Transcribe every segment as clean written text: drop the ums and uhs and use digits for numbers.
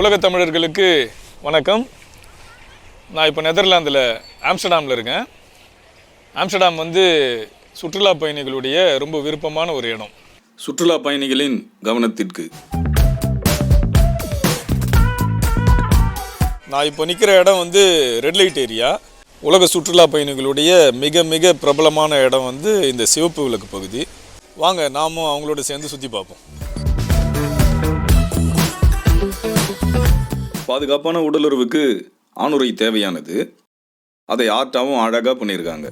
உலக தமிழர்களுக்கு வணக்கம். நான் இப்போ நெதர்லாந்தில் ஆம்ஸ்டர்டாமில் இருக்கேன். ஆம்ஸ்டர்டாம் சுற்றுலா பயணிகளுடைய ரொம்ப விருப்பமான ஒரு இடம். சுற்றுலா பயணிகளின் கவனத்திற்கு நான் இப்போ நிற்கிற இடம் ரெட் லைட் ஏரியா. உலக சுற்றுலா பயணிகளுடைய மிக மிக பிரபலமான இடம் இந்த சிவப்பு விளக்கு பகுதி. வாங்க நாமும் அவங்களோட சேர்ந்து சுற்றி பார்ப்போம். பாதுகாப்பான உடலுறவுக்கு ஆணுரை தேவையானது. அதை ஆர்ட்டாவும் அழகாக பண்ணியிருக்காங்க.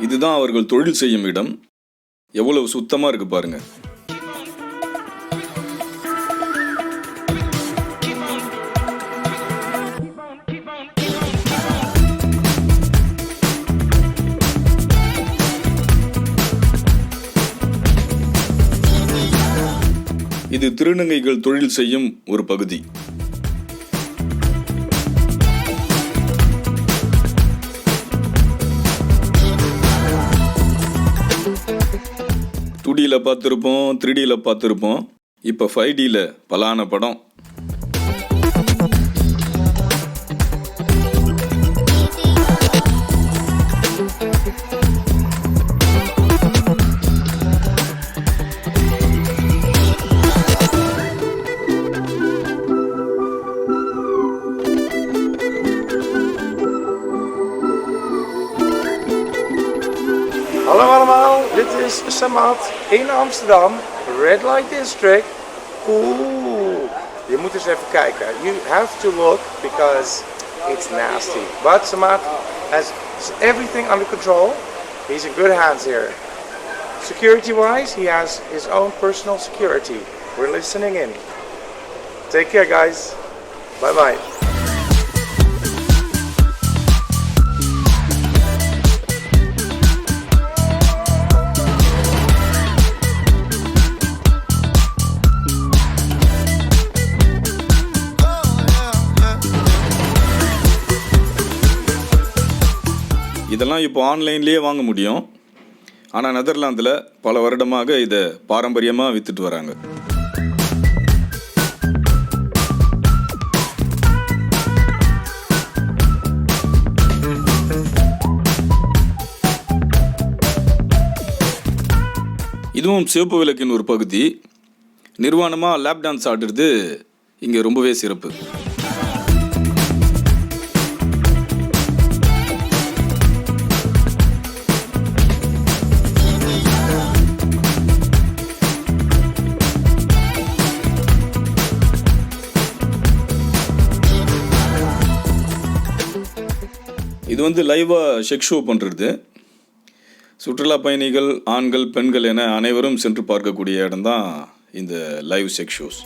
இதுதான் அவர்கள் தொழில் செய்யும் இடம். எவ்வளவு சுத்தமாக இருக்கு பாருங்க. இது திருநங்கைகள் தொழில் செய்யும் ஒரு பகுதி. டூடியில் பார்த்துருப்போம், 3Dயில் பார்த்துருப்போம். இப்போ 5Dயில் பலான படம். Hallo allemaal, dit is Samad in Amsterdam, Red Light District. Oeh, je moet eens even kijken. You have to look because it's nasty. But Samad has everything under control. He's in good hands here. Security wise, he has his own personal security. We're listening in. Take care guys. Bye bye. இதெல்லாம் இப்போ ஆன்லைன்லேயே வாங்க முடியும். ஆனால் நெதர்லாந்தில் பல வருடமாக இதை பாரம்பரியமாக விற்றுட்டு வராங்க. இதுவும் சிவப்பு விளக்கின் ஒரு பகுதி. நிர்வாணமாக லேப் டான்ஸ் ஆடுறது இங்கே ரொம்பவே சிறப்பு. இது லைவாக செக்ஸ் ஷோ பண்ணுறது. சுற்றுலா பயணிகள் ஆண்கள் பெண்கள் என அனைவரும் சென்று பார்க்கக்கூடிய இடம்தான் இந்த லைவ் செக்ஸ் ஷோஸ்.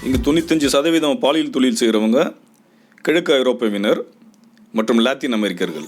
இங்கு 95% பாலியல் தொழில் செய்கிறவங்க கிழக்கு ஐரோப்பாவினர் மற்றும் லாத்தின் அமெரிக்கர்கள்.